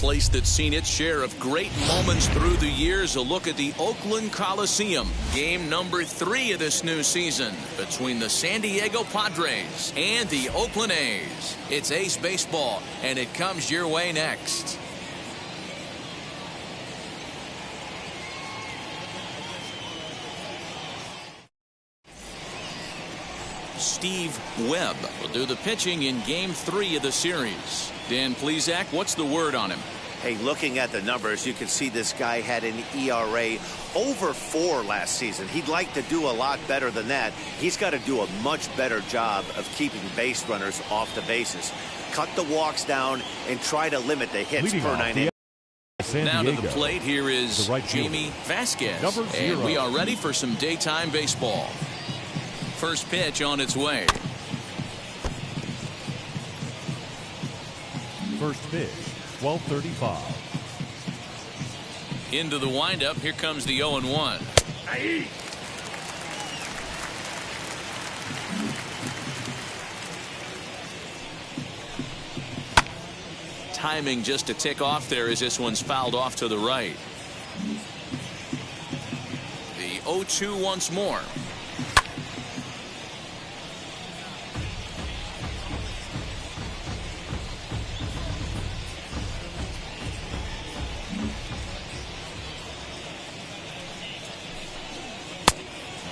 place that's seen its share of great moments through the years. A look at the Oakland Coliseum. Game number 3 of this new season between the San Diego Padres and the Oakland A's. It's Ace Baseball, and it comes your way next. Steve Webb will do the pitching in Game 3 of the series. Dan Plesac, what's the word on him? Hey, looking at the numbers, you can see this guy had an ERA over 4 last season. He'd like to do a lot better than that. He's got to do a much better job of keeping base runners off the bases. Cut the walks down and try to limit the hits per 9 innings. Now to the plate, here is Jamie Vasquez. And we are ready for some daytime baseball. First pitch on its way. First pitch, 12:35. Into the windup. Here comes the 0-1. Timing just a tick off there as this one's fouled off to the right. The 0-2 once more.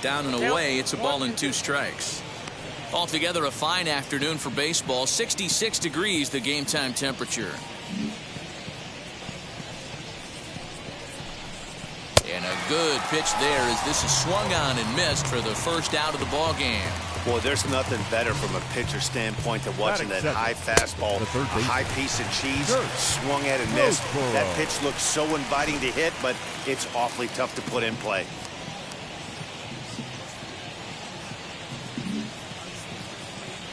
Down and away. It's a ball and 2 strikes. Altogether a fine afternoon for baseball. 66 degrees the game time temperature. And a good pitch there as this is swung on and missed for the first out of the ball game. Boy, there's nothing better from a pitcher standpoint than watching that high fastball, a high piece of cheese, swung at and missed. That pitch looks so inviting to hit, but it's awfully tough to put in play.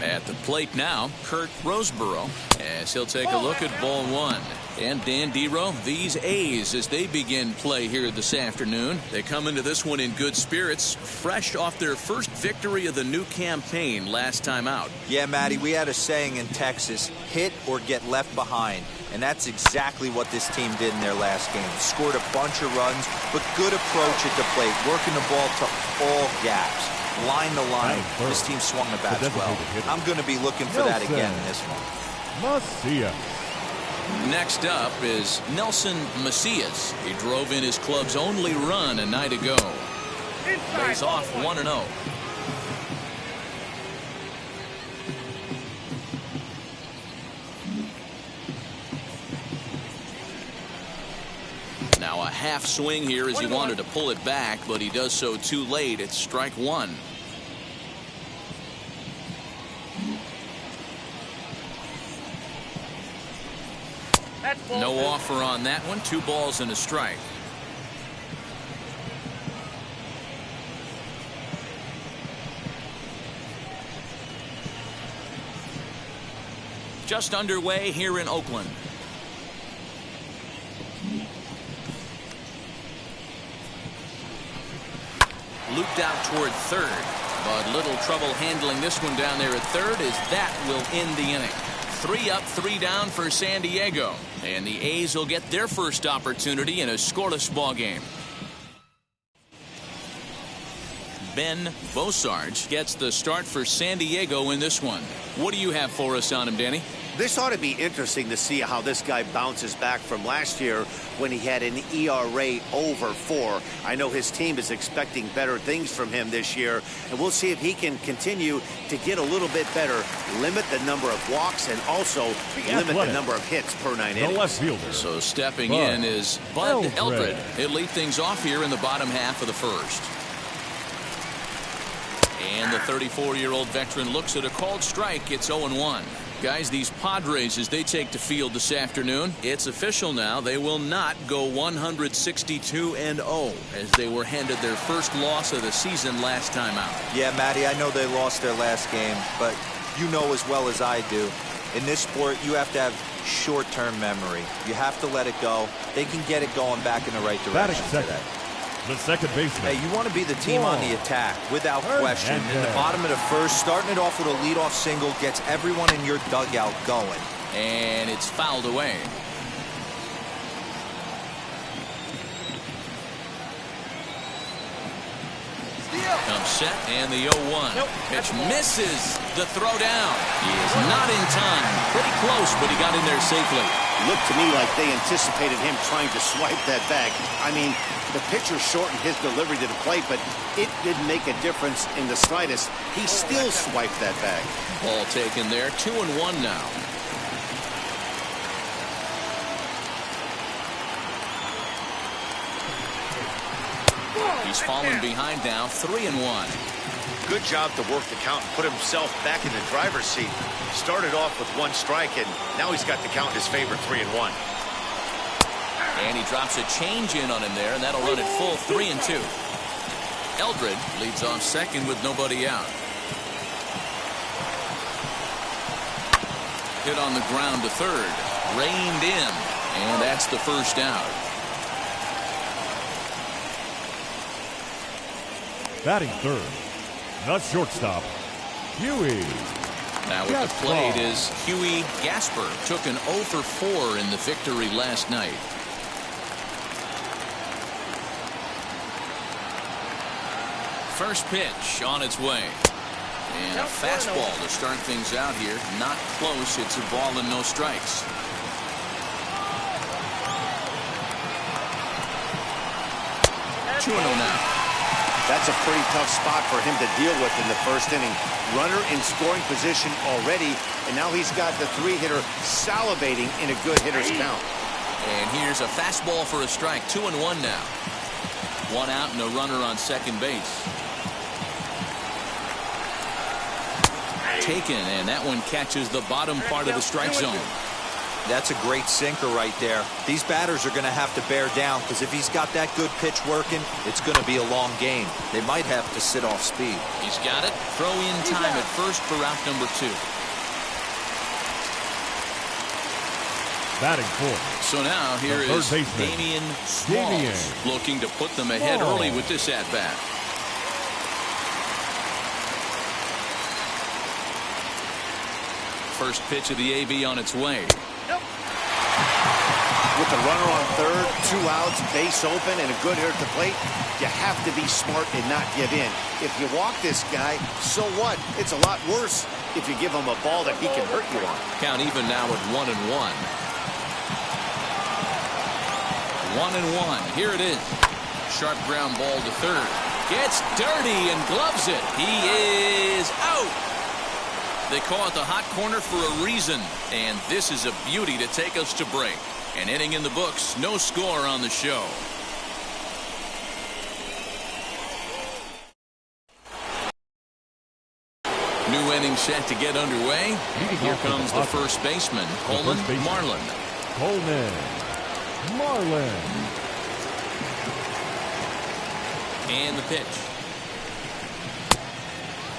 At the plate now, Kurt Roseborough, as he'll take a look at ball 1. And Dan Dero, these A's, as they begin play here this afternoon, they come into this one in good spirits, fresh off their first victory of the new campaign last time out. Yeah, Matty, we had a saying in Texas, hit or get left behind. And that's exactly what this team did in their last game. Scored a bunch of runs, but good approach at the plate, working the ball to all gaps. Line to line, this team swung the bats well. I'm going to be looking for that again in this one. Macias. Next up is Nelson Macias. He drove in his club's only run a night ago. Lays off 1-0. Now a half swing here as he wanted to pull it back, but he does so too late. It's strike 1. No offer on that one. 2 balls and a strike. Just underway here in Oakland. Looped out toward third, but little trouble handling this one down there at third as that will end the inning. 3 up, 3 down for San Diego, and the A's will get their first opportunity in a scoreless ball game. Ben Bosarge gets the start for San Diego in this one. What do you have for us on him, Danny? This ought to be interesting to see how this guy bounces back from last year when he had an ERA over 4. I know his team is expecting better things from him this year, and we'll see if he can continue to get a little bit better, limit the number of walks, and also limit the number of hits per 9 innings. So stepping in is Bud Eldred. He'll lead things off here in the bottom half of the first. And the 34-year-old veteran looks at a called strike. It's 0-1. Guys, these Padres, as they take the field this afternoon, it's official now. They will not go 162-0 as they were handed their first loss of the season last time out. Yeah, Matty, I know they lost their last game, but you know as well as I do, in this sport, you have to have short-term memory. You have to let it go. They can get it going back in the right direction today. The second baseman. Hey, you want to be the team on the attack, without question. In the bottom of the first, starting it off with a leadoff single gets everyone in your dugout going. And it's fouled away. Comes set and the 0-1. Pitch misses the throw down. He is not in time. Pretty close, but he got in there safely. Looked to me like they anticipated him trying to swipe that bag. I mean, the pitcher shortened his delivery to the plate, but it didn't make a difference in the slightest. He still swiped that bag. Ball taken there. 2-1 now. He's fallen behind now. 3-1. Good job to work the count and put himself back in the driver's seat. Started off with 1 strike, and now he's got the count in his favor, 3-1. And he drops a change in on him there, and that'll run it full 3-2. Eldred leads off second with nobody out. Hit on the ground to third. Reined in, and that's the first out. Batting third, the shortstop, Huey. Now with the plate is Huey Gasper. Took an 0 for 4 in the victory last night. First pitch on its way. And a fastball to start things out here. Not close. It's a ball and no strikes. Two and 0 now. That's a pretty tough spot for him to deal with in the first inning. Runner in scoring position already, and now he's got the 3-hitter salivating in a good hitter's count. And here's a fastball for a strike. 2-1 now. 1 out and a runner on second base. Taken, and that one catches the bottom part of the strike zone. That's a great sinker right there. These batters are going to have to bear down, because if he's got that good pitch working, it's going to be a long game. They might have to sit off speed. He's got it. Throw in time at first for out number 2. Batting fourth. So now here is Damian Smalls looking to put them ahead early with this at-bat. First pitch of the AB on its way. With the runner on third, 2 outs, base open, and a good hitter at the plate, you have to be smart and not give in. If you walk this guy, so what? It's a lot worse if you give him a ball that he can hurt you on. Count even now at 1-1. 1-1. Here it is. Sharp ground ball to third. Gets dirty and gloves it. He is out. They call it the hot corner for a reason, and this is a beauty to take us to break. An inning in the books, no score on the show. New inning set to get underway. Here comes the first baseman, Coleman Marlin. Coleman Marlin. And the pitch.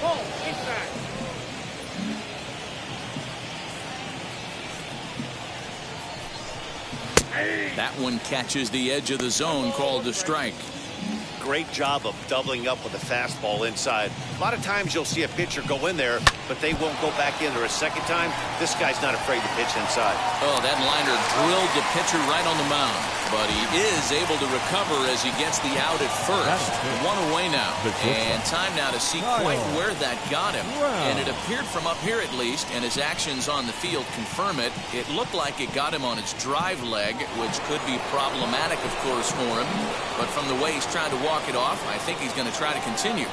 Oh, inside. That one catches the edge of the zone, called a strike. Great job of doubling up with a fastball inside. A lot of times you'll see a pitcher go in there, but they won't go back in there a second time. This guy's not afraid to pitch inside. Oh, that liner drilled the pitcher right on the mound. But he is able to recover as he gets the out at first. 1 away now. And time now to see quite where that got him. And it appeared from up here at least, and his actions on the field confirm it. It looked like it got him on his drive leg, which could be problematic, of course, for him. But from the way he's trying to walk it off, I think he's going to try to continue.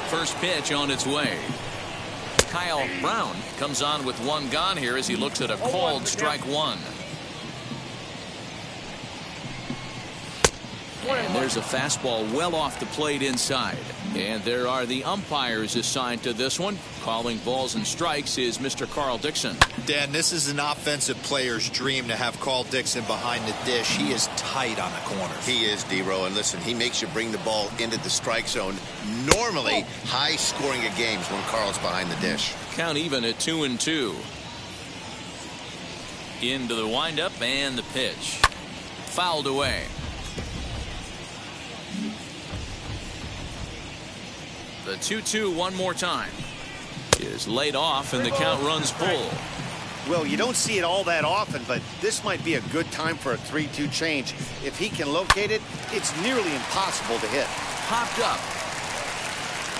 First pitch on its way. Kyle Brown comes on with 1 gone here as he looks at a called strike 1. And there's a fastball well off the plate inside. And there are the umpires assigned to this one. Calling balls and strikes is Mr. Carl Dixon. Dan, this is an offensive player's dream to have Carl Dixon behind the dish. He is tight on the corners. He is, D-Row, and listen, he makes you bring the ball into the strike zone. Normally, high scoring of games when Carl's behind the dish. Count even at 2-2. Into the windup and the pitch. Fouled away. The 2-2 one more time is laid off, and the count runs full. Well, you don't see it all that often, but this might be a good time for a 3-2 change. If he can locate it, it's nearly impossible to hit. Popped up,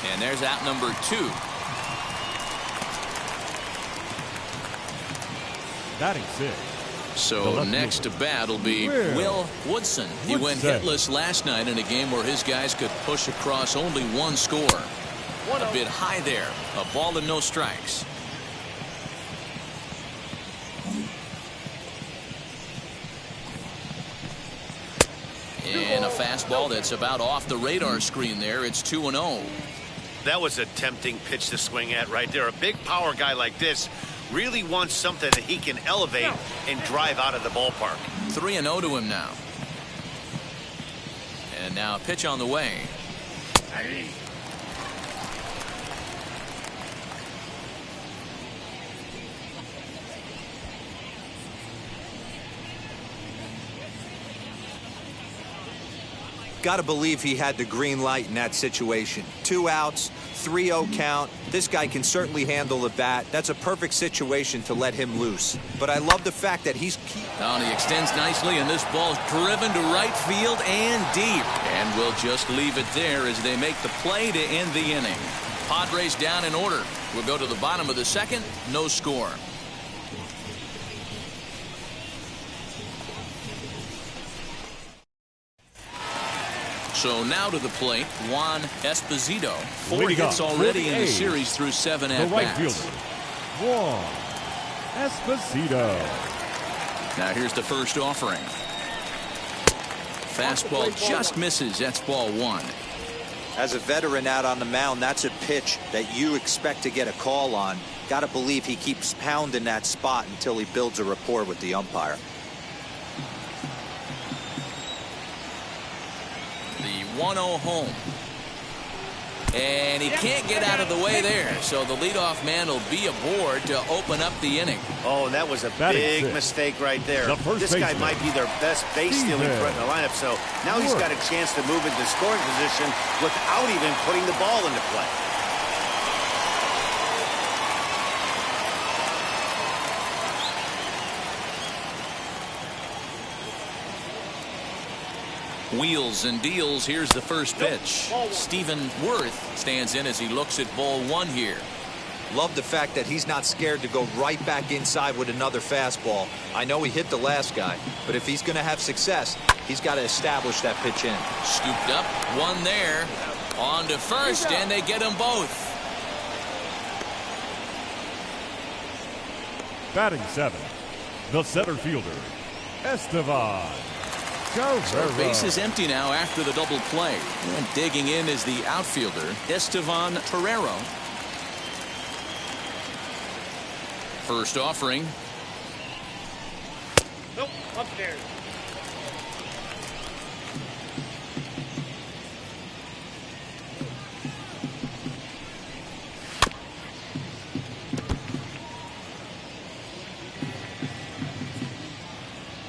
And there's out number 2. Batting 6. So next to bat will be Will Woodson. He went hitless last night in a game where his guys could push across only 1 score. A bit high there. A ball and no strikes. And a fastball that's about off the radar screen there. It's 2-0. That was a tempting pitch to swing at right there. A big power guy like this really wants something that he can elevate and drive out of the ballpark. 3-0 to him now. And now a pitch on the way. Got to believe he had the green light in that situation. 2 outs, 3-0 count. This guy can certainly handle the bat. That's a perfect situation to let him loose. But I love the fact that he's... Down, he extends nicely, and this ball's driven to right field and deep. And we'll just leave it there as they make the play to end the inning. Padres down in order. We'll go to the bottom of the 2nd. No score. So now to the plate, Juan Esposito. 4 hits already in the series through 7 at-bats. The right fielder, Juan Esposito. Now here's the first offering. Fastball just misses. That's ball 1. As a veteran out on the mound, that's a pitch that you expect to get a call on. Got to believe he keeps pounding that spot until he builds a rapport with the umpire. The 1-0 home. And he can't get out of the way there. So the leadoff man will be aboard to open up the inning. Oh, and that was a big mistake right there. This guy might be their best base-stealing threat in the lineup. So now he's got a chance to move into scoring position without even putting the ball into play. Wheels and deals. Here's the first pitch. Stephen Worth stands in as he looks at ball 1 here. Love the fact that he's not scared to go right back inside with another fastball. I know he hit the last guy, but if he's going to have success, he's got to establish that pitch in. Scooped up, 1 there. On to first, and they get them both. Batting 7, the center fielder, Estevan. So base is empty now after the double play. And digging in is the outfielder, Estevan Torrero. First offering. Nope, upstairs.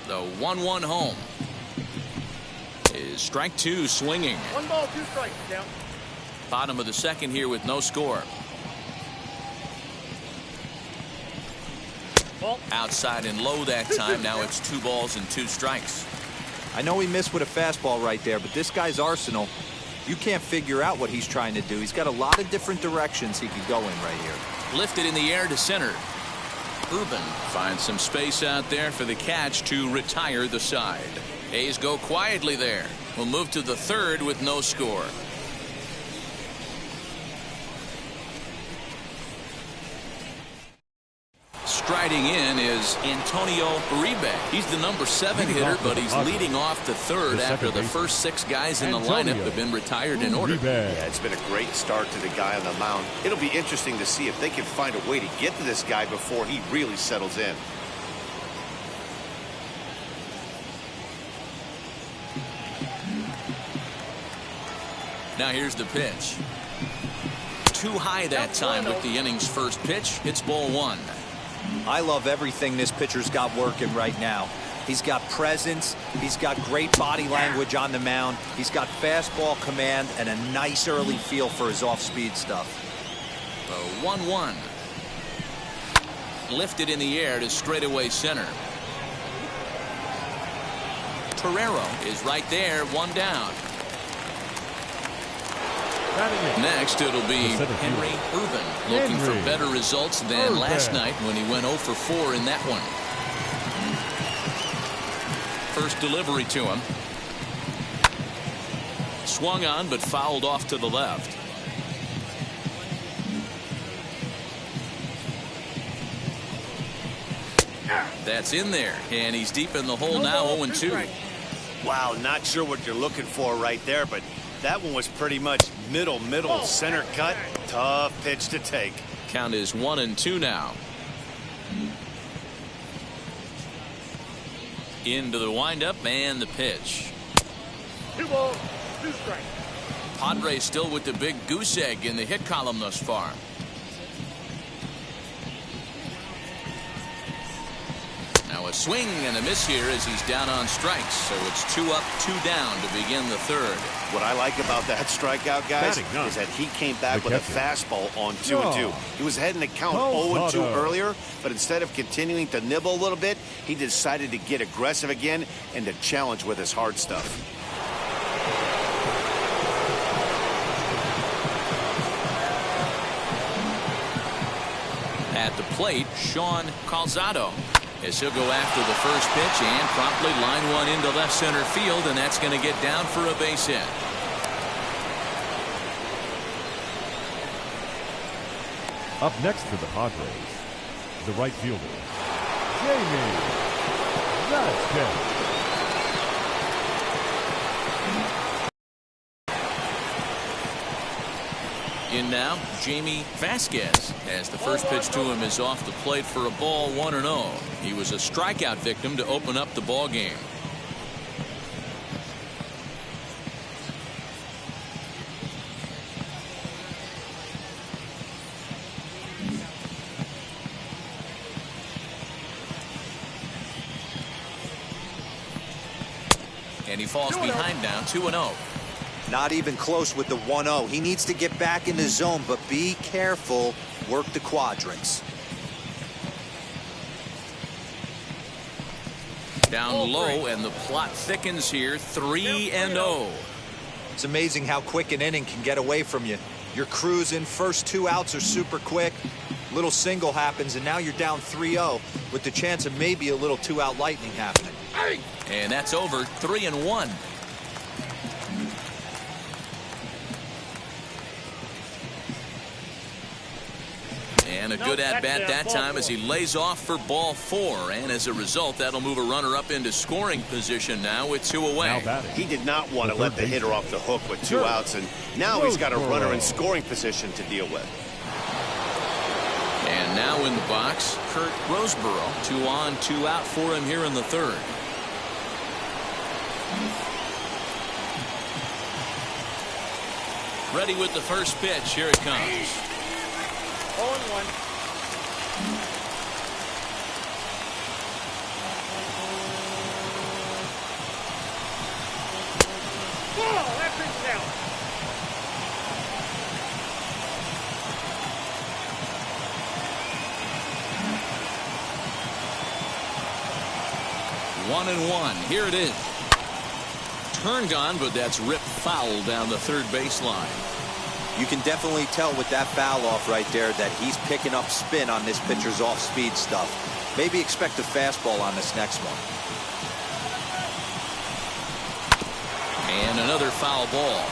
The 1-1 home. Is strike 2 swinging. 1 ball, 2 strikes, down. Bottom of the 2nd here with no score. Ball. Outside and low that time. Now it's 2 balls and 2 strikes. I know he missed with a fastball right there, but this guy's arsenal, you can't figure out what he's trying to do. He's got a lot of different directions he could go in right here. Lifted in the air to center. Urban finds some space out there for the catch to retire the side. A's go quietly there. We'll move to the 3rd with no score. Striding in is Antonio Uribe. He's the number 7 hitter, but he's leading off the 3rd after the first 6 guys in the lineup have been retired in order. Yeah, it's been a great start to the guy on the mound. It'll be interesting to see if they can find a way to get to this guy before he really settles in. Now here's the pitch. Too high that time with the inning's first pitch. It's ball 1. I love everything this pitcher's got working right now. He's got presence. He's got great body language on the mound. He's got fastball command and a nice early feel for his off-speed stuff. The 1-1. Lifted in the air to straightaway center. Torrero is right there, 1 down. Next, it'll be Henry Urban, looking for better results than last night when he went 0 for 4 in that one. First delivery to him. Swung on, but fouled off to the left. That's in there, and he's deep in the hole now, 0-2. Wow, not sure what you're looking for right there, but that one was pretty much middle, center cut. Tough pitch to take. Count is 1-2 now. Into the windup and the pitch. 2 balls, 2 strikes. Padres still with the big goose egg in the hit column thus far. Now a swing and a miss here as he's down on strikes. So it's 2 up, 2 down to begin the third. What I like about that strikeout, guys, is that he came back with a fastball on 2-2. He was heading to count 0-2 earlier, but instead of continuing to nibble a little bit, he decided to get aggressive again and to challenge with his hard stuff. At the plate, Sean Calzado, as he'll go after the first pitch and promptly line one into left center field, and that's going to get down for a base hit. Up next for the Padres, the right fielder, Jamie Vasquez. In now, Jamie Vasquez, as the first pitch to him is off the plate for a ball, 1-0. He was a strikeout victim to open up the ball game. And he falls behind now, 2-0. Not even close with the 1-0. He needs to get back in the zone, but be careful. Work the quadrants. Down low, and the plot thickens here, 3-0. It's amazing how quick an inning can get away from you. You're cruising. First 2 outs are super quick. Little single happens, and now you're down 3-0 with the chance of maybe a little 2-out lightning happening. And that's over, 3-1. And a good at-bat that time as he lays off for ball 4. And as a result, that'll move a runner up into scoring position now with 2 away. He did not want to let the hitter off the hook with 2 outs, and now he's got a runner in scoring position to deal with. And now in the box, Kurt Roseboro. 2 on, 2 out for him here in the third. Ready with the first pitch. Here it comes. 0-1. Ball, that pitch out. One and one. Here it is. Turned on, but that's ripped foul down the third baseline. You can definitely tell with that foul off right there that he's picking up spin on this pitcher's off-speed stuff. Maybe expect a fastball on this next one. And another foul ball.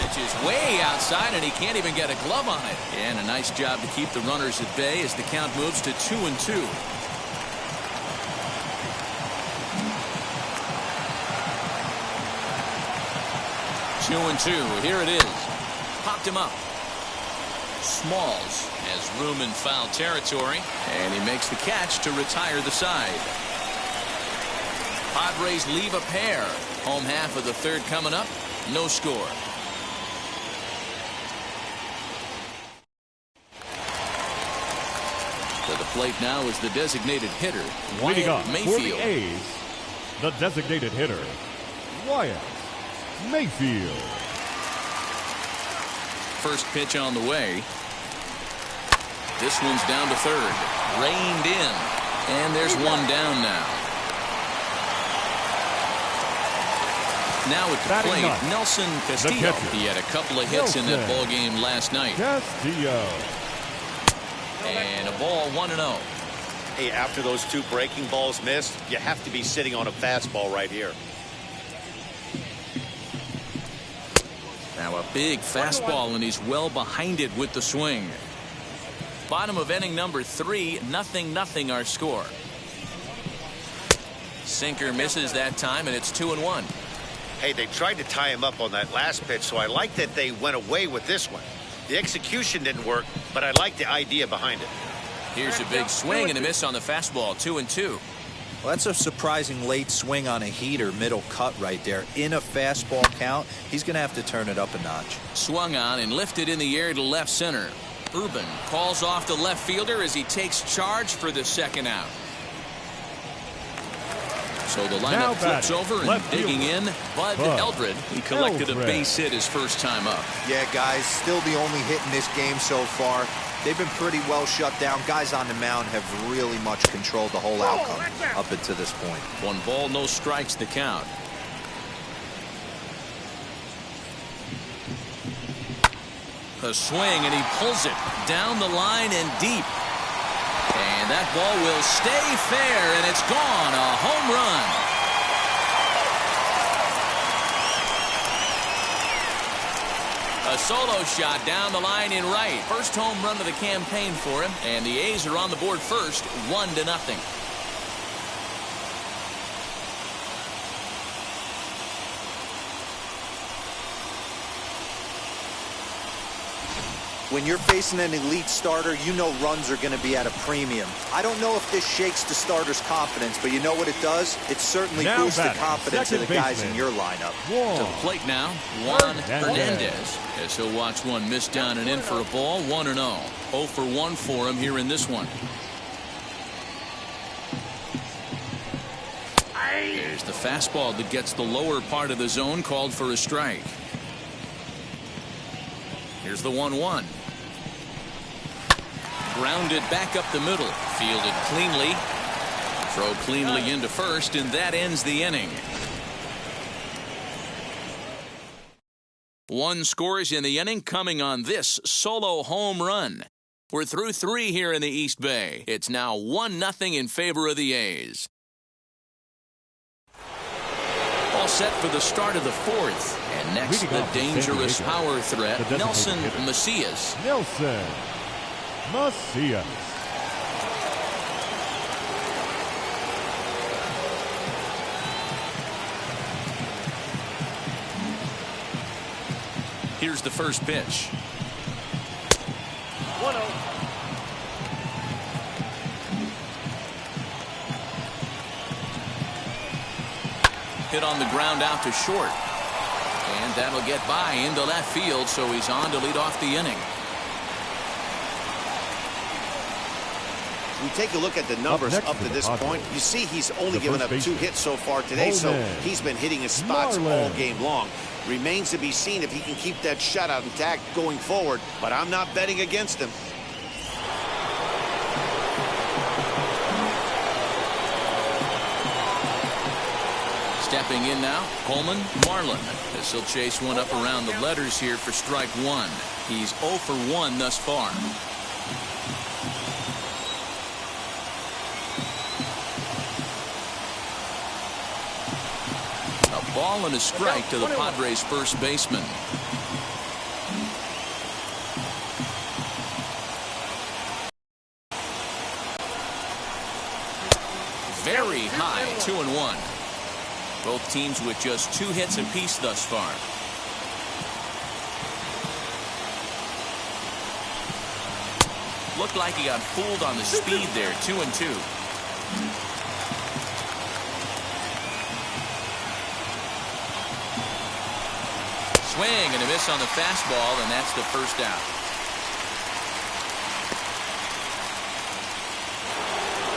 Pitch is way outside, and he can't even get a glove on it. And a nice job to keep the runners at bay as the count moves to 2-2. 2-2. Here it is. Popped him up. Smalls has room in foul territory, and he makes the catch to retire the side. Padres leave a pair. Home half of the third coming up. No score. To the plate now is the designated hitter, Wyatt Mayfield. For the A's, the designated hitter, Wyatt Mayfield. First pitch on the way. This one's down to third. Reined in. And there's one down now. Now at the Batting plate, ninth, Nelson Castillo. catcher. He had a couple of hits in that Nelson ball game last night. Castillo. And a ball 1-0. Hey, after those 2 breaking balls missed, you have to be sitting on a fastball right here. Now a big fastball, and he's well behind it with the swing. Bottom of inning number 3, 0-0 our score. Sinker misses that time, and it's 2-1. Hey, they tried to tie him up on that last pitch, so I like that they went away with this one. The execution didn't work, but I like the idea behind it. Here's a big swing and a miss on the fastball, 2-2. Well, that's a surprising late swing on a heater, middle cut right there. In a fastball count, he's going to have to turn it up a notch. Swung on and lifted in the air to left center. Urban calls off the left fielder as he takes charge for the second out. So the lineup flips over and digging in. Bud Eldred. He collected a base hit his first time up. Yeah, guys, still the only hit in this game so far. They've been pretty well shut down. Guys on the mound have really much controlled the whole outcome up until this point. 1 ball, no strikes the count. A swing, and he pulls it down the line and deep. And that ball will stay fair, and it's gone. A home run. A solo shot down the line in right. First home run of the campaign for him, and the A's are on the board first, 1-0. When you're facing an elite starter, you know runs are going to be at a premium. I don't know if this shakes the starter's confidence, but you know what it does? It certainly boosts the confidence of the guys in your lineup. To the plate now, Juan Hernandez. As he'll watch one miss down and in for a ball, 1-0. 0 for 1 for him here in this one. There's the fastball that gets the lower part of the zone, called for a strike. Here's the 1-1. Grounded back up the middle. Fielded cleanly. Throw cleanly into first, and that ends the inning. 1 scores in the inning, coming on this solo home run. We're through 3 here in the East Bay. It's now 1-0 in favor of the A's. All set for the start of the 4th. And next, the dangerous power threat, Nelson Macias. Nelson Macias. Here's the first pitch. 1-0. Hit on the ground out to short. And that'll get by into left field, so he's on to lead off the inning. We take a look at the numbers up to this point. You see he's only given up 2 hits so far today, so he's been hitting his spots all game long. Remains to be seen if he can keep that shutout intact going forward, but I'm not betting against him. Stepping in now, Coleman Marlin. As he'll chase one up around the letters here for strike 1. He's 0 for 1 thus far. A ball and a strike to the Padres' first baseman. Very high, 2-1. Both teams with just 2 hits apiece thus far. Looked like he got fooled on the speed there, 2-2. Swing and a miss on the fastball, and that's the first out.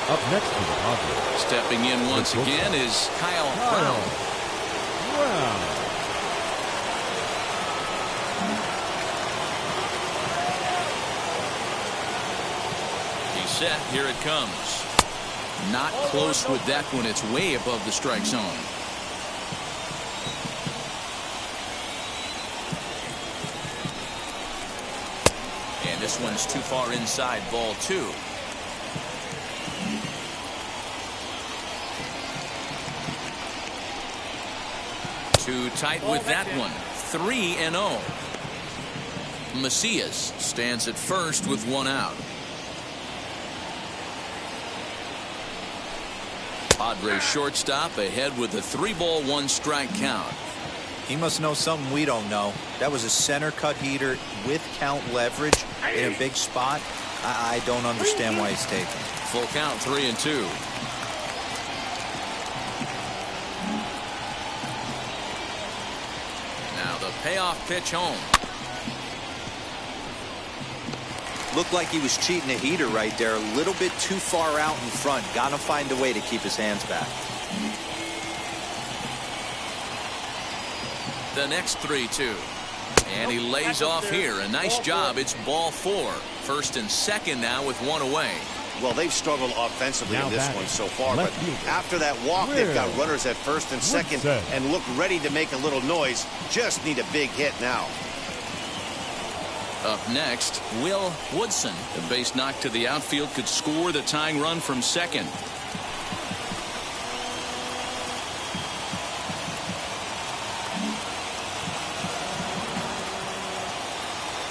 Up next to the Padres. Stepping in once again is Kyle Brown. He's set. Here it comes. Not close with that one. It's way above the strike zone. This one's too far inside, ball 2. Too tight with that one. 3-0. Macias stands at first with 1 out. Padres shortstop ahead with a 3-ball 1-strike count. He must know something we don't know. That was a center cut heater with count leverage in a big spot. I don't understand why he's taking. Full count, 3-2. Now the payoff pitch home. Looked like he was cheating a heater right there. A little bit too far out in front. Gotta find a way to keep his hands back. The next 3-2. And he lays off here. A nice job. It's ball 4. First and second now with 1 away. Well, they've struggled offensively Now in this batting, one so far, but left fielder, after that walk, they've got runners at first and second Woodson, and look ready to make a little noise. Just need a big hit now. Up next, Will Woodson. The base knock to the outfield could score the tying run from second.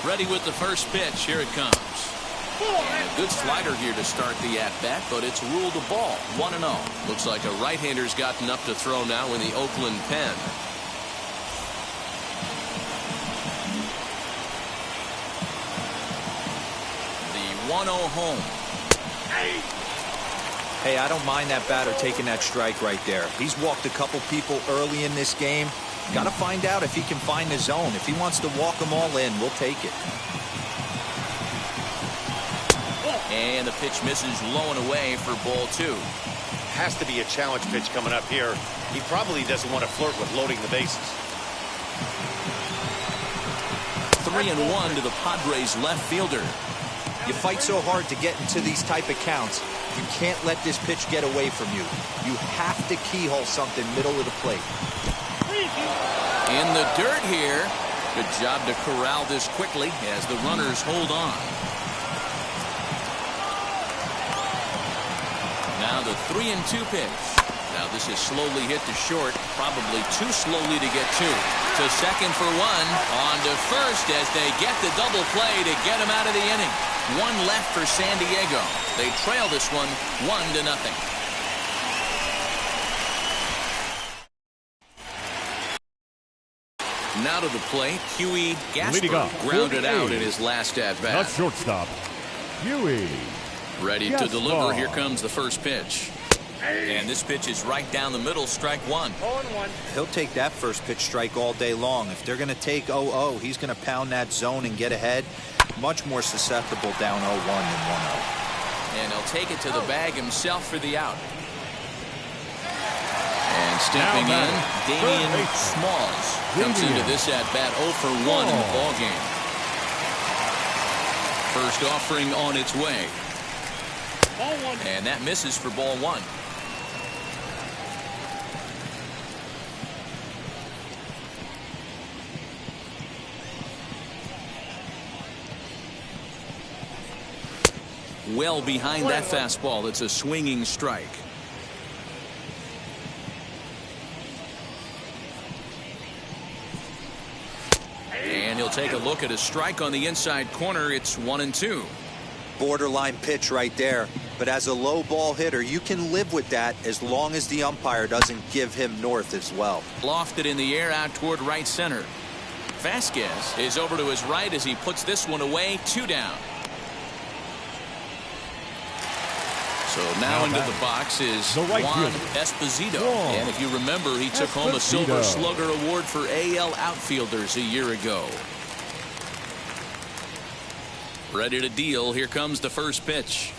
Ready with the first pitch. Here it comes. And a good slider here to start the at-bat, but it's ruled a ball. 1-0. Looks like a right-hander's gotten up to throw now in the Oakland pen. The 1-0 home. Hey, I don't mind that batter taking that strike right there. He's walked a couple people early in this game. Got to find out if he can find the zone. If he wants to walk them all in, we'll take it. And the pitch misses low and away for ball 2. Has to be a challenge pitch coming up here. He probably doesn't want to flirt with loading the bases. 3-1 to the Padres left fielder. You fight so hard to get into these type of counts. You can't let this pitch get away from you. You have to keyhole something middle of the plate. In the dirt here. Good job to corral this quickly as the runners hold on. Now the 3-2 pitch. Now this is slowly hit to short, probably too slowly to get to second for 1. On to first as they get the double play to get him out of the inning. 1 left for San Diego. They trail this one 1-0. Now to the plate, Huey Gasper grounded out in his last at-bat. The shortstop, Huey. Ready to deliver. Here comes the first pitch. And this pitch is right down the middle, strike 1. 0-1. He'll take that first pitch strike all day long. If they're going to take 0-0, he's going to pound that zone and get ahead. Much more susceptible down 0-1 than 1-0. And he'll take it to the bag himself for the out. And stepping in, Damian Smalls comes into this at-bat 0 for 1 in the ballgame. First offering on its way. Ball 1. And that misses for ball 1. Well behind that fastball. It's a swinging strike. And he'll take a look at a strike on the inside corner. It's 1-2. Borderline pitch right there. But as a low ball hitter, you can live with that as long as the umpire doesn't give him north as well. Lofted in the air out toward right center. Vasquez is over to his right as he puts this one away. 2 down. So now into the box is Juan Esposito. And if you remember, he took home a Silver Slugger Award for AL outfielders a year ago. Ready to deal. Here comes the first pitch.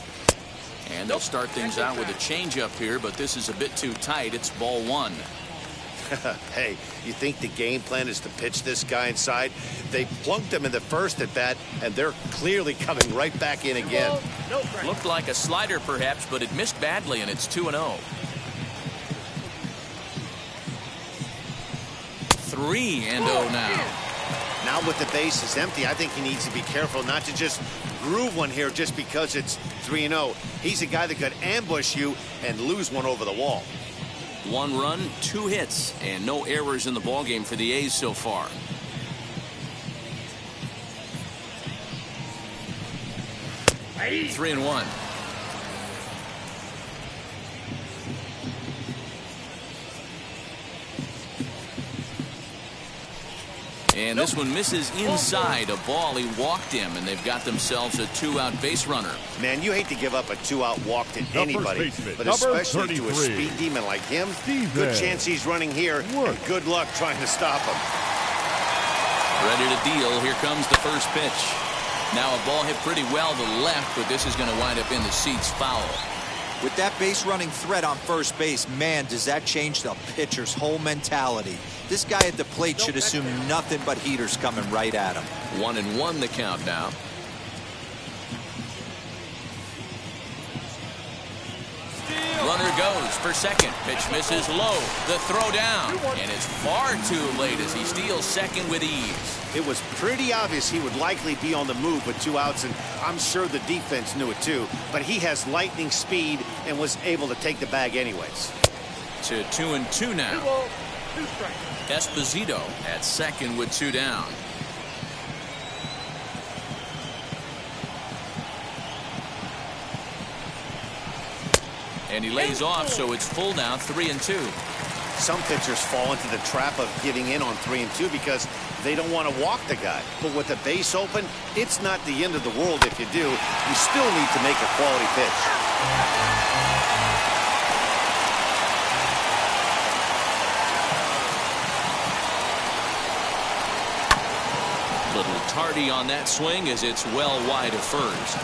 And they'll start things out with a changeup here, but this is a bit too tight. It's ball 1. Hey, you think the game plan is to pitch this guy inside? They plunked him in the first at bat, and they're clearly coming right back in again. No strike. Looked like a slider perhaps, but it missed badly, and it's 2-0. 3-0 now. Now with the bases empty, I think he needs to be careful not to just groove one here just because it's 3-0. He's a guy that could ambush you and lose one over the wall. 1 run, 2 hits, and no errors in the ballgame for the A's so far. Hey. 3-1. And this one misses inside a ball. He walked him, and they've got themselves a 2-out base runner. Man, you hate to give up a 2-out walk to anybody, but especially to a speed demon like him. Good chance he's running here, and good luck trying to stop him. Ready to deal. Here comes the first pitch. Now a ball hit pretty well to the left, but this is going to wind up in the seats foul. With that base running threat on first base, man, does that change the pitcher's whole mentality. This guy at the plate should assume nothing but heaters coming right at him. 1-1 the count now. Runner goes for second. Pitch misses low. The throw down. And it's far too late as he steals second with ease. It was pretty obvious he would likely be on the move with 2 outs, and I'm sure the defense knew it too. But he has lightning speed and was able to take the bag anyways. To 2-2 now. 2 strikes. Esposito at second with 2 down. And he lays off, so it's full now, 3-2. Some pitchers fall into the trap of giving in on 3-2 because they don't want to walk the guy. But with the base open, it's not the end of the world if you do. You still need to make a quality pitch. Little tardy on that swing as it's well wide of first.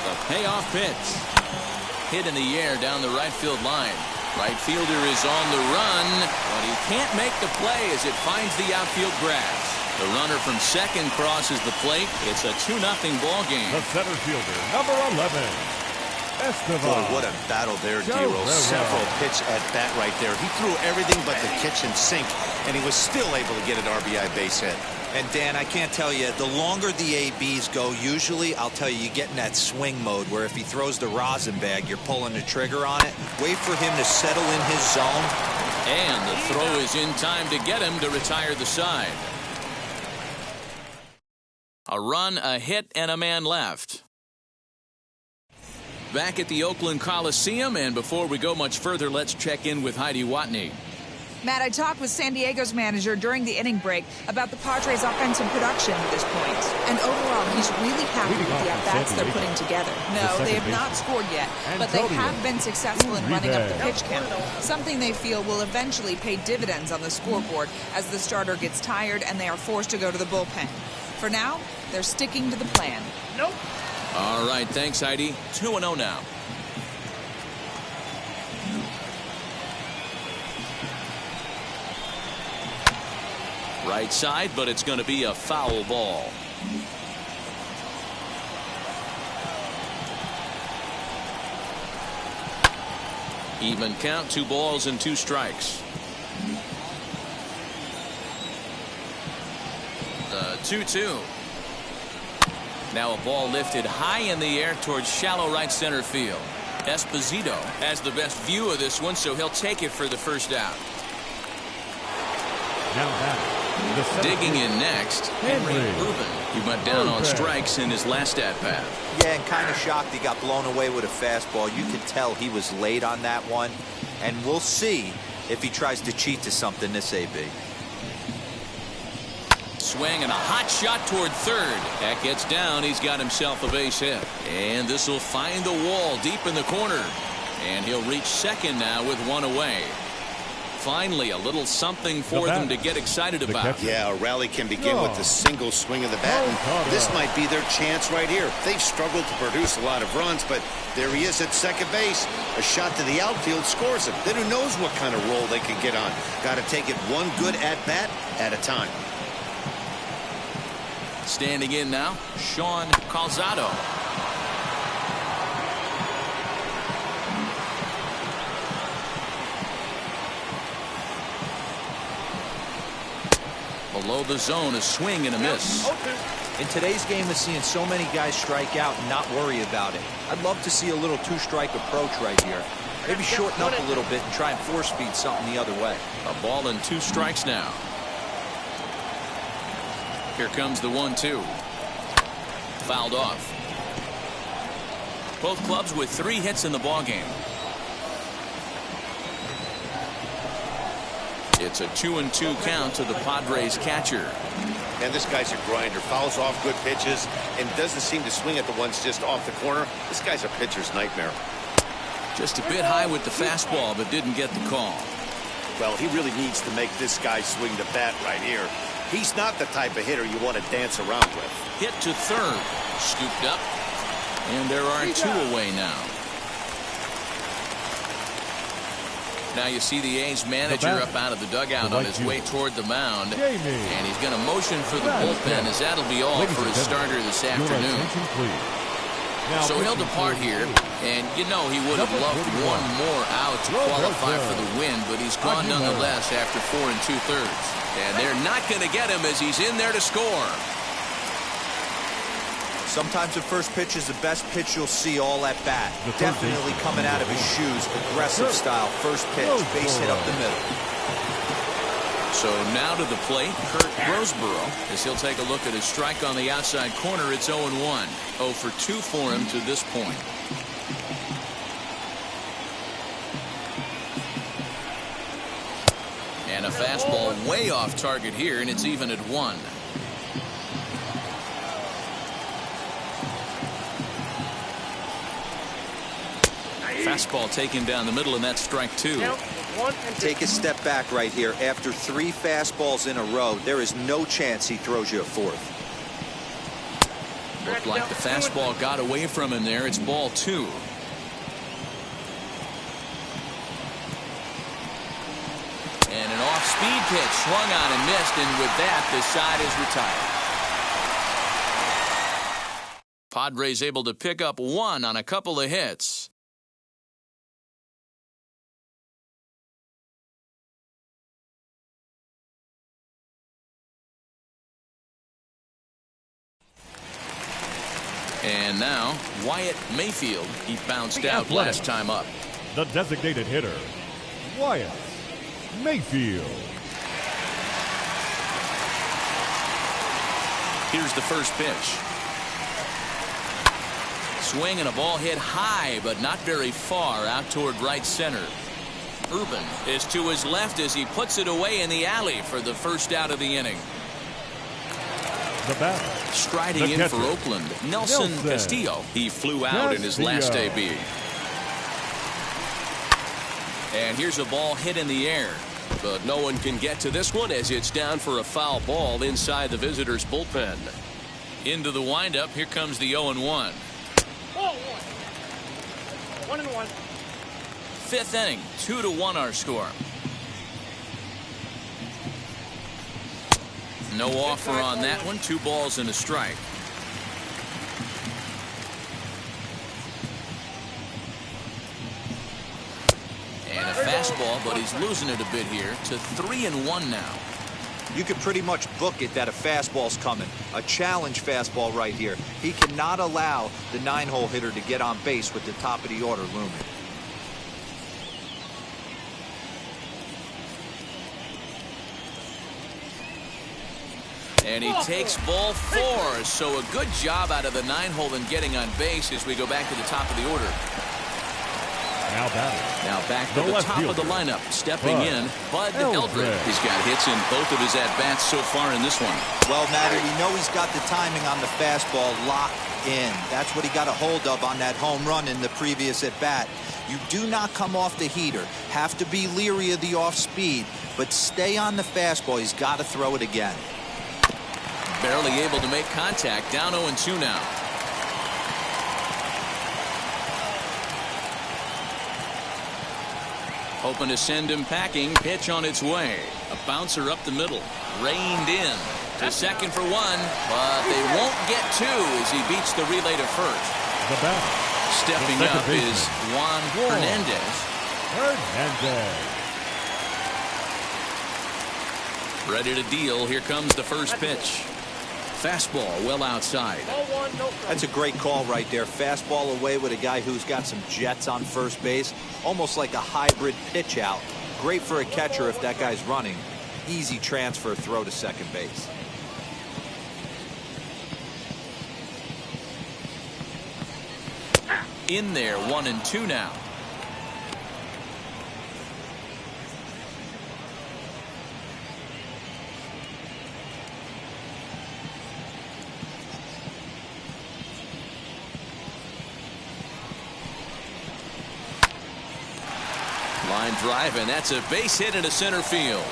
The payoff pitch. Hit in the air down the right field line. Right fielder is on the run, but he can't make the play as it finds the outfield grass. The runner from second crosses the plate. It's a 2-0 ball game. The center fielder, number 11, Estevan. Boy, what a battle there, Dero. Several pitch at bat right there. He threw everything but the kitchen sink, and he was still able to get an RBI base hit. And Dan, I can't tell you, the longer the ABs go, usually, I'll tell you, you get in that swing mode where if he throws the rosin bag, you're pulling the trigger on it. Wait for him to settle in his zone. And the throw is in time to get him to retire the side. A run, a hit, and a man left. Back at the Oakland Coliseum, and before we go much further, let's check in with Heidi Watney. Matt, I talked with San Diego's manager during the inning break about the Padres' offensive production at this point. And overall, he's really happy with the at-bats they're putting together. No, they have not scored yet, but they have been successful in running up the pitch count, something they feel will eventually pay dividends on the scoreboard as the starter gets tired and they are forced to go to the bullpen. For now, they're sticking to the plan. Nope. All right, thanks, Heidi. 2-0 now. Right side, but it's going to be a foul ball. Even count, 2 balls and 2 strikes. The 2-2. Now a ball lifted high in the air towards shallow right center field. Esposito has the best view of this one, so he'll take it for the first out. Now back. Digging in next, Henry Rubin. He went down on strikes in his last at-bat. Yeah, and kind of shocked he got blown away with a fastball. You can tell he was late on that one. And we'll see if he tries to cheat to something this AB. Swing and a hot shot toward third. That gets down. He's got himself a base hit. And this will find the wall deep in the corner. And he'll reach second now with 1 away. Finally, a little something for them to get excited about. Yeah, a rally can begin with the single swing of the bat. And this might be their chance right here. They've struggled to produce a lot of runs, but there he is at second base. A shot to the outfield scores him. Then who knows what kind of roll they can get on. Got to take it one good at-bat at a time. Standing in now, Sean Calzado. Below the zone, a swing and a miss. In today's game, we're seeing so many guys strike out and not worry about it. I'd love to see a little two-strike approach right here. Maybe shorten up a little bit and try and force feed something the other way. A ball and 2 strikes now. Here comes the 1-2. Fouled off. Both clubs with 3 hits in the ballgame. It's a 2-2 count to the Padres catcher. And this guy's a grinder. Fouls off good pitches and doesn't seem to swing at the ones just off the corner. This guy's a pitcher's nightmare. Just a bit high with the fastball, but didn't get the call. Well, he really needs to make this guy swing the bat right here. He's not the type of hitter you want to dance around with. Hit to third. Scooped up. And there are 2 away now. Now you see the A's manager up out of the dugout on his way toward the mound. And he's going to motion for the bullpen, as that'll be all for his starter this afternoon. So he'll depart here, and you know he would have loved 1 more out to qualify for the win, but he's gone nonetheless after 4 2/3. And they're not going to get him as he's in there to score. Sometimes the first pitch is the best pitch you'll see all at bat. Definitely coming out of his shoes. Aggressive style. First pitch. Base hit up the middle. So now to the plate, Kurt Roseborough, as he'll take a look at his strike on the outside corner. It's 0-1. 0 for 2 for him to this point. And a fastball way off target here, and it's even at 1. Fastball taken down the middle, and that's strike 2. Take a step back right here. After 3 fastballs in a row, there is no chance he throws you a 4th. Looked like the fastball got away from him there. It's ball 2. And an off-speed pitch swung on and missed, and with that, the side is retired. Padres able to pick up 1 on a couple of hits. And now, Wyatt Mayfield. He bounced out last time up. The designated hitter, Wyatt Mayfield. Here's the first pitch. Swing and a ball hit high, but not very far out toward right center. Urban is to his left as he puts it away in the alley for the first out of the inning. The batter, striding in for Oakland, Nelson Castillo. He flew out in his last debut. And here's a ball hit in the air. But no one can get to this one as it's down for a foul ball inside the visitors' bullpen. Into the windup, here comes the 0-1. 1-1. 5th inning, 2-1 our score. No offer on that one. 2 balls and a strike. And a fastball, but he's losing it a bit here to 3-1 now. You could pretty much book it that a fastball's coming. A challenge fastball right here. He cannot allow the 9-hole hitter to get on base with the top of the order looming. And he takes ball 4. So a good job out of the 9-hole in getting on base as we go back to the top of the order. Now back to the top of the lineup. Stepping in, Bud Eldred. He's got hits in both of his at-bats so far in this one. Well, Matty, we know he's got the timing on the fastball locked in. That's what he got a hold of on that home run in the previous at-bat. You do not come off the heater. Have to be leery of the off-speed, but stay on the fastball. He's got to throw it again. Barely able to make contact. Down 0-2 now. Hoping to send him packing. Pitch on its way. A bouncer up the middle. Reined in to second for 1, but they won't get 2 as he beats the relay to first. The batter, stepping up is Juan Hernandez. Ready to deal. Here comes the first pitch. Fastball well outside. That's a great call right there. Fastball away with a guy who's got some jets on first base. Almost like a hybrid pitch out. Great for a catcher if that guy's running. Easy transfer throw to second base. In there, 1-2 now. Line drive, and that's a base hit into center field.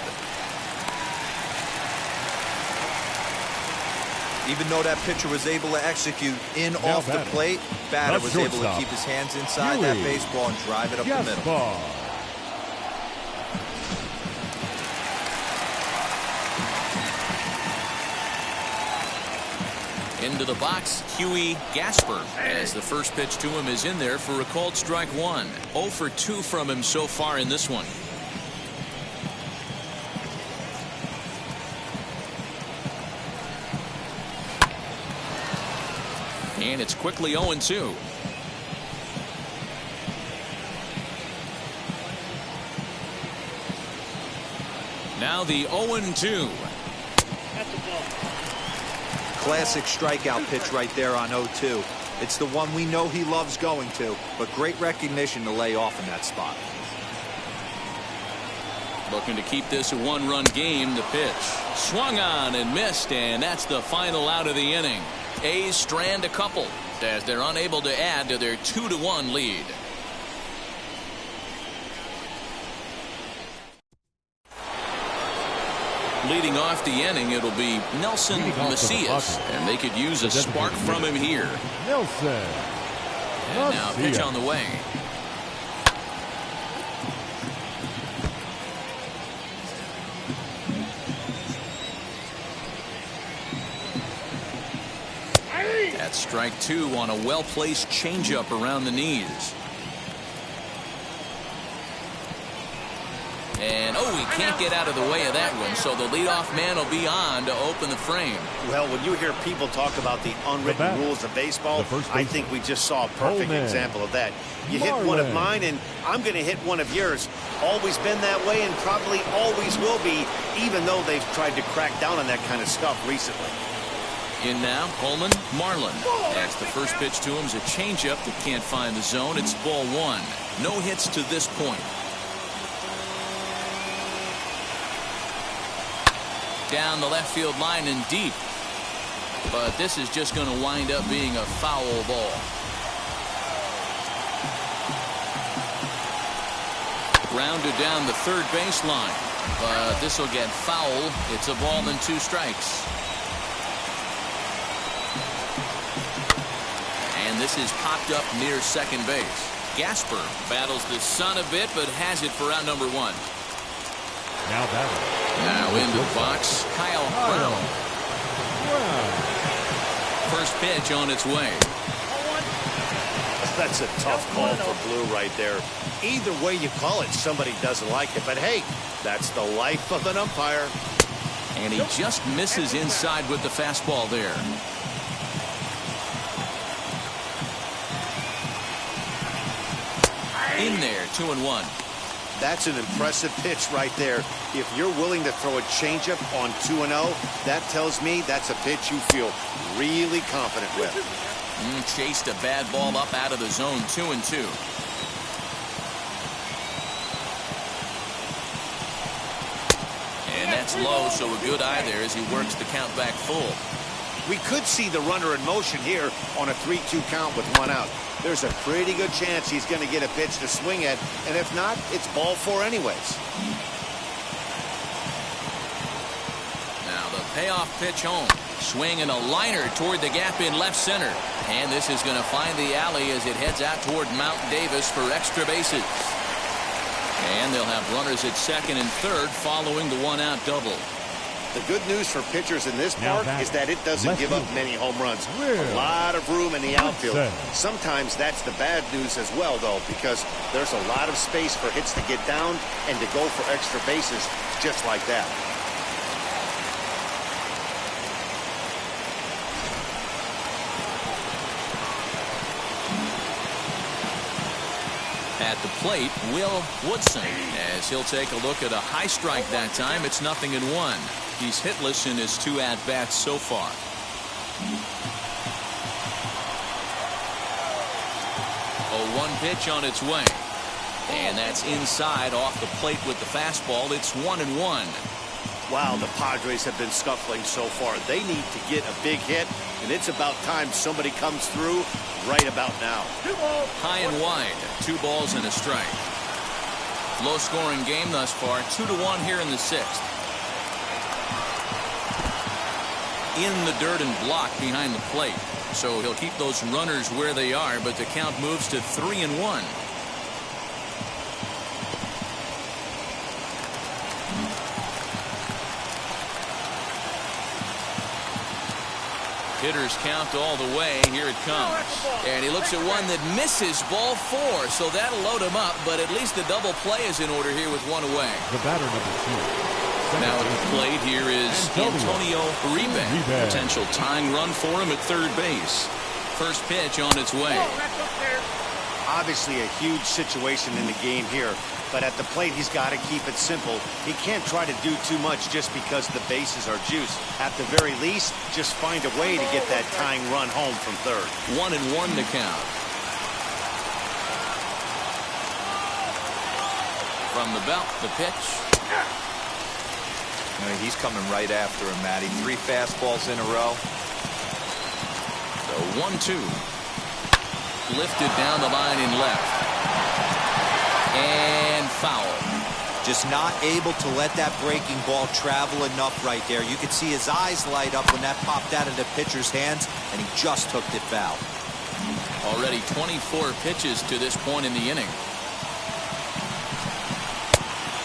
Even though that pitcher was able to execute in off the plate, batter was able to keep his hands inside that baseball and drive it up the middle. Into the box, Huey Gasper, as the first pitch to him is in there for a called strike one. 0 for 2 from him so far in this one. And it's quickly 0-2. Now the 0-2. Classic strikeout pitch right there on 0-2. It's the one we know he loves going to, but great recognition to lay off in that spot. Looking to keep this a one-run game. The pitch swung on and missed, and that's the final out of the inning. A's strand a couple as they're unable to add to their 2-1 lead. Leading off the inning, it'll be Nelson Macias, and they could use a spark from him here. Nelson. And now pitch on the way. That's strike 2 on a well-placed changeup around the knees. And he can't get out of the way of that one, so the leadoff man will be on to open the frame. Well, when you hear people talk about the unwritten rules of baseball, I think we just saw a perfect example of that. You hit one of mine, and I'm going to hit one of yours. Always been that way, and probably always will be, even though they've tried to crack down on that kind of stuff recently. In now, Coleman Marlin. As the first pitch to him is a changeup that can't find the zone. It's ball 1. No hits to this point. Down the left field line and deep. But this is just going to wind up being a foul ball. Grounded down the third baseline. But this will get foul. It's a ball and 2 strikes. And this is popped up near second base. Gasper battles the sun a bit, but has it for out number 1. Now into the box, Kyle Brown. First pitch on its way. That's a tough call for Blue right there. Either way you call it, somebody doesn't like it. But hey, that's the life of an umpire. And he just misses inside with the fastball there. In there, 2-1. That's an impressive pitch right there. If you're willing to throw a changeup on 2-0, that tells me that's a pitch you feel really confident with. Chased a bad ball up out of the zone, 2-2. And that's low, so a good eye there as he works the count back full. We could see the runner in motion here on a 3-2 count with 1 out. There's a pretty good chance he's going to get a pitch to swing at, and if not, it's ball 4 anyways. Now the payoff pitch home. Swing and a liner toward the gap in left center. And this is going to find the alley as it heads out toward Mount Davis for extra bases. And they'll have runners at second and third following the 1-out double. The good news for pitchers in this park is that it doesn't give up many home runs. A lot of room in the outfield. Sometimes that's the bad news as well, though, because there's a lot of space for hits to get down and to go for extra bases just like that. At the plate, Will Woodson, as he'll take a look at a high strike that time. It's 0-1. He's hitless in his 2 at-bats so far. A 1 pitch on its way. And that's inside off the plate with the fastball. It's 1-1. Wow, the Padres have been scuffling so far. They need to get a big hit, and it's about time somebody comes through right about now. High and wide, 2 balls and a strike. Low scoring game thus far, 2-1 here in the 6th. In the dirt and blocked behind the plate. So he'll keep those runners where they are, but the count moves to 3-1. Hitters count all the way. Here it comes. And he looks at one that misses, ball 4. So that'll load him up, but at least the double play is in order here with 1 away. The batter number 2. Now at the plate here is Antonio Uribe. Potential tying run for him at third base. First pitch on its way. Obviously a huge situation in the game here, but at the plate he's got to keep it simple. He can't try to do too much just because the bases are juiced. At the very least, just find a way to get that tying run home from third. 1-1 the count. From the belt, the pitch. He's coming right after him, Matty. 3 fastballs in a row. The 1-2. Lifted down the line in left. And foul. Just not able to let that breaking ball travel enough right there. You could see his eyes light up when that popped out of the pitcher's hands, and he just hooked it foul. Already 24 pitches to this point in the inning.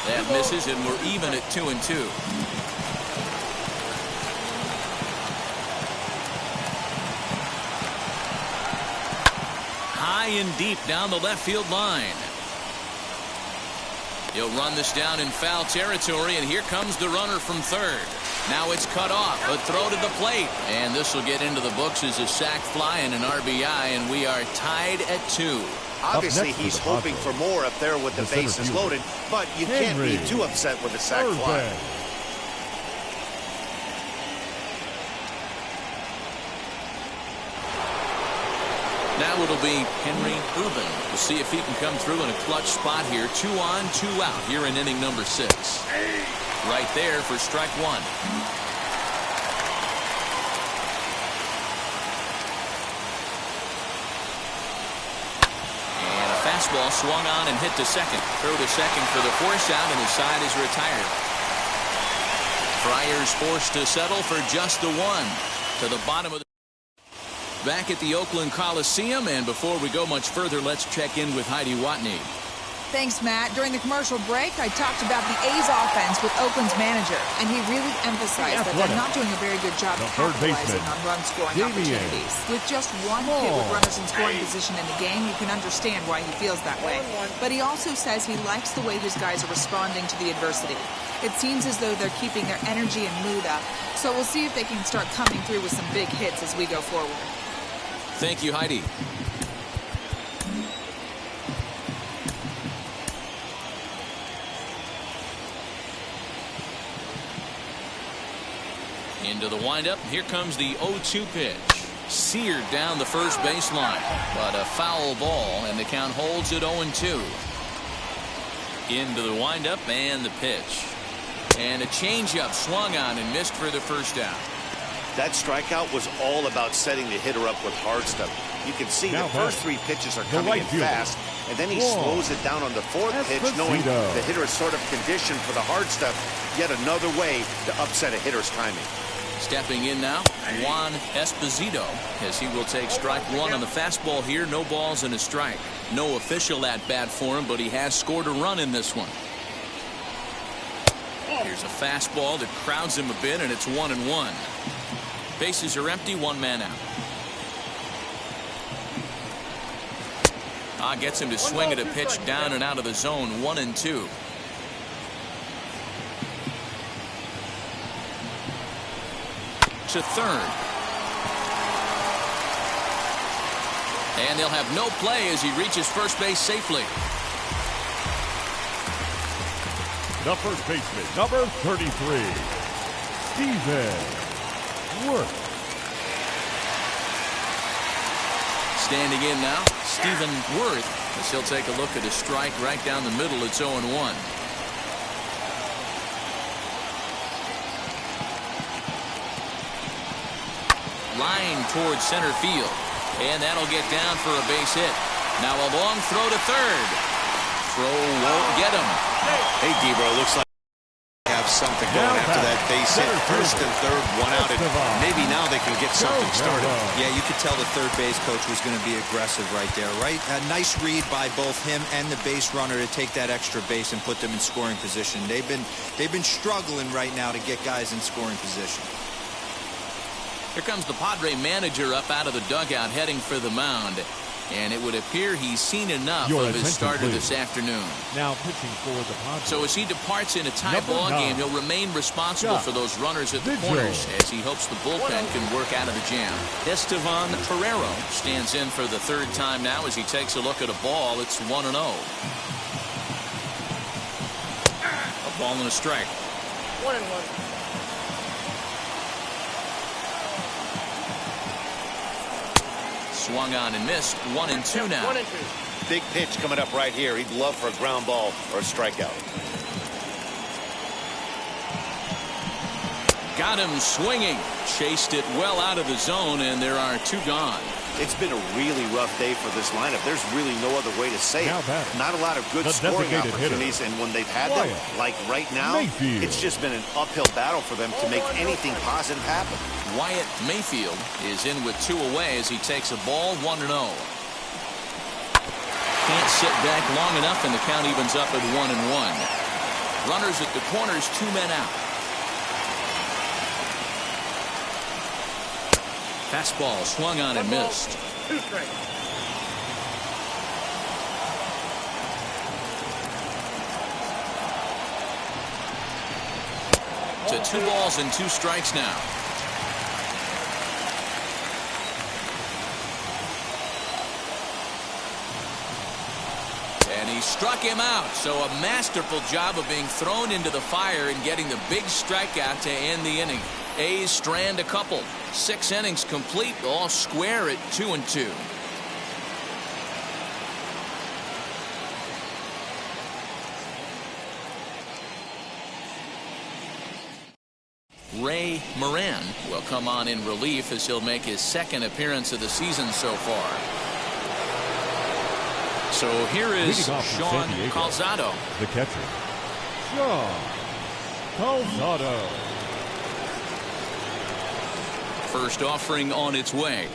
That misses, and we're even at 2-2. High and deep down the left field line. He'll run this down in foul territory, and here comes the runner from third. Now it's cut off. A throw to the plate. And this will get into the books as a sac fly and an RBI, and we are tied at 2. Obviously, he's hoping for more up there with the bases loaded, but you can't be too upset with a sac fly. Now it'll be Henry Uben. We'll see if he can come through in a clutch spot here. 2 on, 2 out here in inning number 6. Right there for strike 1. And a fastball swung on and hit to second. Throw to second for the force out, and the side is retired. Friars forced to settle for just the 1 to the bottom of the. Back at the Oakland Coliseum, and before we go much further, let's check in with Heidi Watney. Thanks, Matt. During the commercial break, I talked about the A's offense with Oakland's manager, and he really emphasized that they're not doing a very good job capitalizing on run-scoring opportunities. With just 1 hit with runners in scoring position in the game, you can understand why he feels that way. But he also says he likes the way his guys are responding to the adversity. It seems as though they're keeping their energy and mood up, so we'll see if they can start coming through with some big hits as we go forward. Thank you, Heidi. Into the windup. Here comes the 0-2 pitch. Seared down the first baseline, but a foul ball, and the count holds at 0-2. Into the windup and the pitch. And a changeup swung on and missed for the first out. That strikeout was all about setting the hitter up with hard stuff. You can see the first 3 pitches are coming in fast, and then he slows it down on the 4th pitch, knowing the hitter is sort of conditioned for the hard stuff. Yet another way to upset a hitter's timing. Stepping in now, Juan Esposito, as he will take strike 1 on the fastball here. No balls and a strike. No official at bat for him, but he has scored a run in this one. Here's a fastball that crowds him a bit, and it's 1-1. Bases are empty, 1 man out. Gets him to swing at a pitch down and out of the zone. 1-2. To third. And they'll have no play as he reaches first base safely. The first baseman, number 33, Steven Worth. Standing in now, Stephen Worth, as he'll take a look at a strike right down the middle. It's 0-1. Line towards center field, and that'll get down for a base hit. Now a long throw to third. Throw won't get him. Hey, Debro, looks like they have something going after that base hit. First and third, one out, and maybe now they can get something started. Yeah, you could tell the third base coach was going to be aggressive right there, right? A nice read by both him and the base runner to take that extra base and put them in scoring position. They've been struggling right now to get guys in scoring position. Here comes the Padre manager up out of the dugout heading for the mound. And it would appear he's seen enough of his starter this afternoon. Now pitching for the Padres. So as he departs in a tie ball game, he'll remain responsible for those runners at the corners as he hopes the bullpen can work out of the jam. Estevan Ferrero stands in for the third time now as he takes a look at a ball. It's 1-0. A ball and a strike. 1-1. Swung on and missed. 1-2 now. 1-2. Big pitch coming up right here. He'd love for a ground ball or a strikeout. Got him swinging. Chased it well out of the zone, and there are two gone. It's been a really rough day for this lineup. There's really no other way to say it. Not a lot of good scoring opportunities, and when they've had them, like right now, it's just been an uphill battle for them to make anything positive happen. Wyatt Mayfield is in with two away as he takes a ball. 1-0. Can't sit back long enough, and the count evens up at 1-1. Runners at the corners, 2 men out. Fastball swung on and missed. 2 strikes. To 2 balls and 2 strikes now. And he struck him out. So a masterful job of being thrown into the fire and getting the big strikeout to end the inning. A's strand a couple. 6 innings complete, all square at 2-2. Ray Moran will come on in relief as he'll make his 2nd appearance of the season so far. So here is Sean Calzado, the catcher. Sean Calzado. First offering on its way.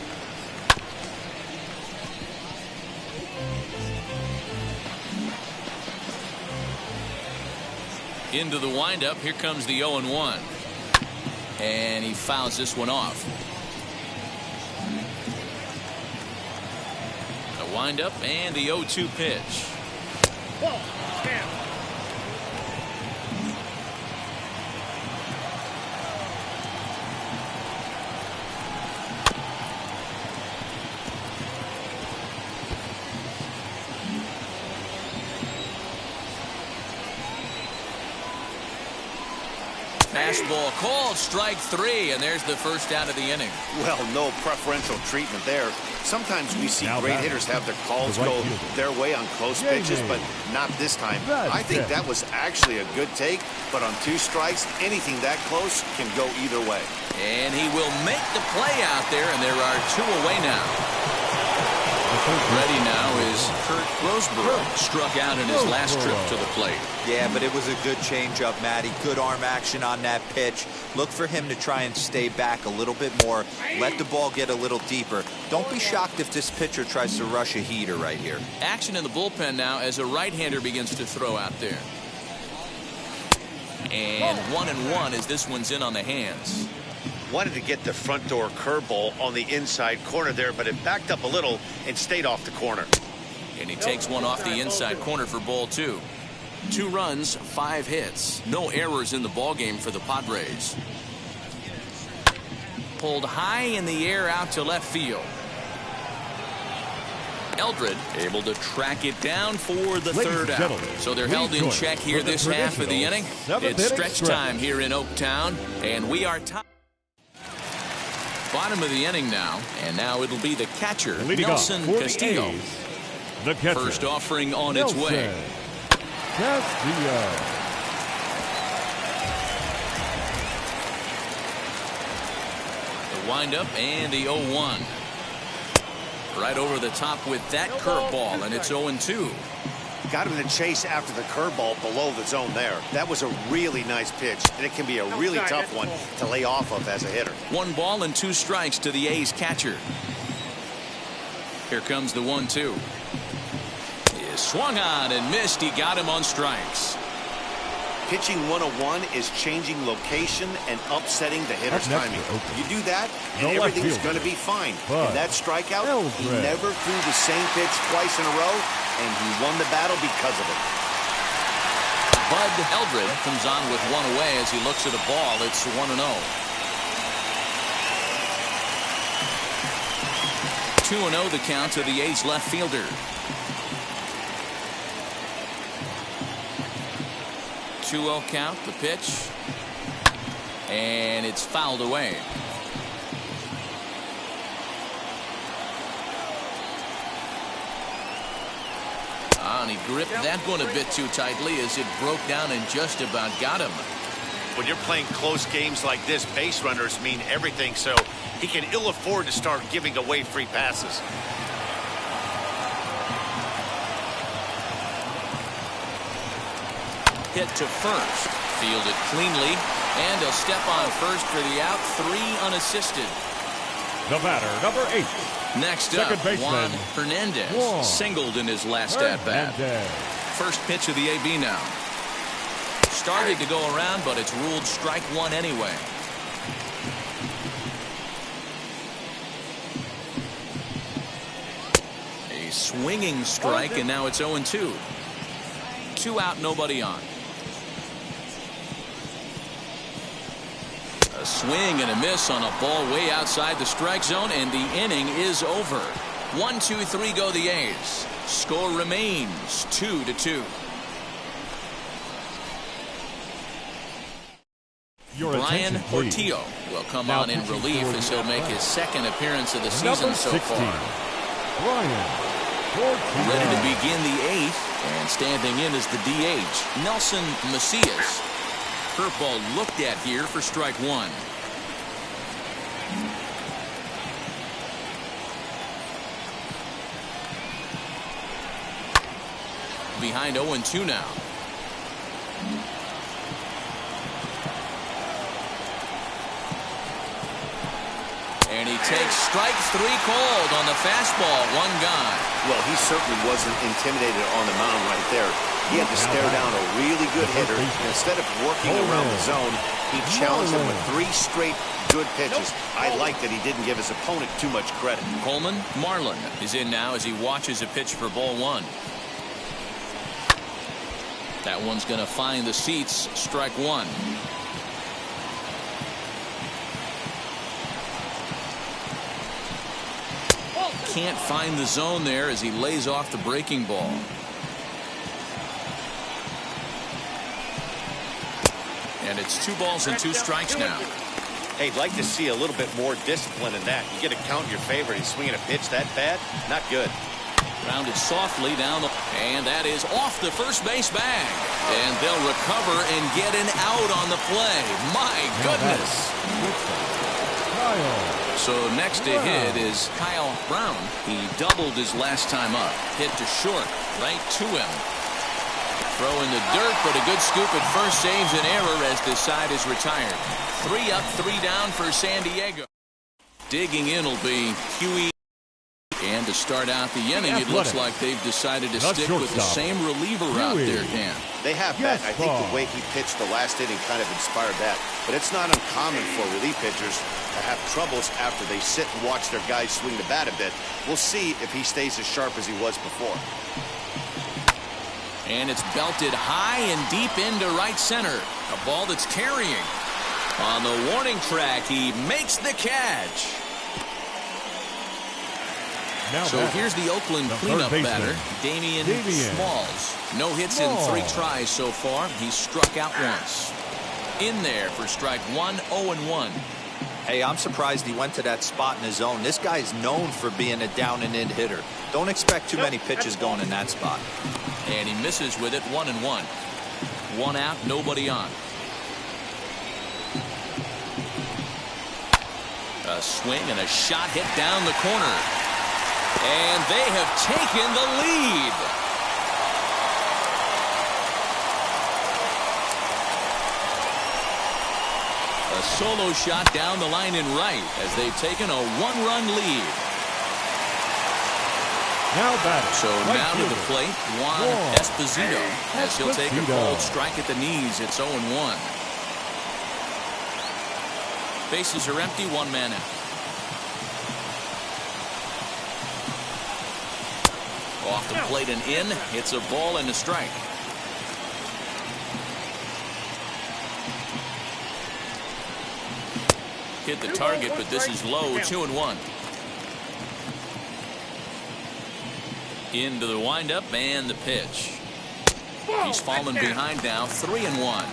Into the windup. Here comes the 0-1. And he fouls this one off. The windup and the 0-2 pitch. Ball. Stand. Fastball called, strike 3, and there's the first out of the inning. Well, no preferential treatment there. Sometimes we see great hitters have their calls go their way on close pitches, but not this time. I think that was actually a good take, but on 2 strikes, anything that close can go either way. And he will make the play out there, and there are 2 away now. Ready now is Kurt Roseborough. Struck out in his last trip to the plate. Yeah, but it was a good changeup, Matty. Good arm action on that pitch. Look for him to try and stay back a little bit more. Let the ball get a little deeper. Don't be shocked if this pitcher tries to rush a heater right here. Action in the bullpen now as a right-hander begins to throw out there. And 1-1 as this one's in on the hands. Wanted to get the front door curveball on the inside corner there, but it backed up a little and stayed off the corner. And he takes one off the inside corner for ball 2. 2 runs, 5 hits. No errors in the ballgame for the Padres. Pulled high in the air out to left field. Eldred able to track it down for the Ladies third and out. gentlemen, So they're held in please check join here for the this half of the inning. traditional It's seventh-inning stretch time here in Oaktown, and we are top. Bottom of the inning now, and now it'll be the catcher, Leading Nelson off for Castillo. the A's, the catcher, First offering on its way. Nelson Castillo. The windup and the 0-1. Right over the top with that curveball, and it's 0-2. Got him in the chase after the curveball below the zone there. That was a really nice pitch, and it can be a really tough one to lay off of as a hitter. 1 ball and 2 strikes to the A's catcher. Here comes the 1-2. He swung on and missed. He got him on strikes. Pitching 101 is changing location and upsetting the hitter's timing. You do that, and everything's going to be fine. And that strikeout, he never threw the same pitch twice in a row, and he won the battle because of it. Bud Eldred comes on with 1 away as he looks at a ball. It's 1-0. 2-0 the count to the A's left fielder. 2-0 count, the pitch, and it's fouled away. And he gripped that one a bit too tightly as it broke down and just about got him. When you're playing close games like this, base runners mean everything, so he can ill afford to start giving away free passes. Hit to first, fielded cleanly, and a step on first for the out. 3 unassisted. The batter, number 8. Next Second up, baseman, Juan Hernandez Juan singled in his last at-bat. First pitch of the AB now. Started to go around, but it's ruled strike 1 anyway. A swinging strike, and now it's 0-2. 2 out, nobody on. A swing and a miss on a ball way outside the strike zone, and the inning is over. 1-2-3 go the A's. Score remains 2-2. Brian Portillo will come on in relief as he'll make his 2nd appearance of the season so far. Brian Portillo. Ready to begin the 8th, and standing in is the DH, Nelson Macias. Curveball looked at here for strike 1. Behind 0-2 now. And he takes strike 3 cold on the fastball. 1 gone. Well, he certainly wasn't intimidated on the mound right there. He had to stare down a really good hitter. Instead of working around the zone, he challenged him with 3 straight good pitches. I like that he didn't give his opponent too much credit. Coleman Marlin is in now as he watches a pitch for ball 1. That one's going to find the seats. Strike 1. Can't find the zone there as he lays off the breaking ball. And it's 2 balls and 2 strikes now. Hey, I'd like to see a little bit more discipline in that. You get a count in your favor. He's swinging a pitch that bad. Not good. Rounded softly down the, and that is off the first base bag. And they'll recover and get an out on the play. My goodness. So next to hit is Kyle Brown. He doubled his last time up. Hit to short, right to him. Throw in the dirt, but a good scoop at first saves an error as this side is retired. 3 up, 3 down for San Diego. Digging in will be Huey. And to start out the inning, it looks like they've decided to stick with the same reliever out there, Dan. They have bet. I think the way he pitched the last inning kind of inspired that. But it's not uncommon for relief pitchers to have troubles after they sit and watch their guys swing the bat a bit. We'll see if he stays as sharp as he was before. And it's belted high and deep into right center. A ball that's carrying. On the warning track, he makes the catch. So here's the Oakland cleanup batter, Damian Smalls. No hits in 3 tries so far. He's struck out once. In there for strike 1, 0-1. Hey, I'm surprised he went to that spot in his zone. This guy is known for being a down-and-in hitter. Don't expect too many pitches going in that spot. And he misses with it, 1-1. 1 out, nobody on. A swing and a shot hit down the corner. And they have taken the lead. A solo shot down the line in right as they've taken a 1-run lead. Now batting. So now to the plate, Juan Esposito, as he'll take a cold strike at the knees. It's 0-1. Bases are empty, 1 man out. Off the plate and in. It's a ball and a strike. Hit the target, but this is low, 2-1. Into the windup and the pitch. He's fallen behind now, 3-1.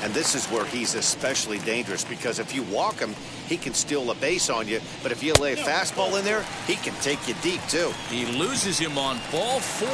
And this is where he's especially dangerous, because if you walk him, he can steal a base on you. But if you lay a fastball in there, he can take you deep, too. He loses him on ball 4.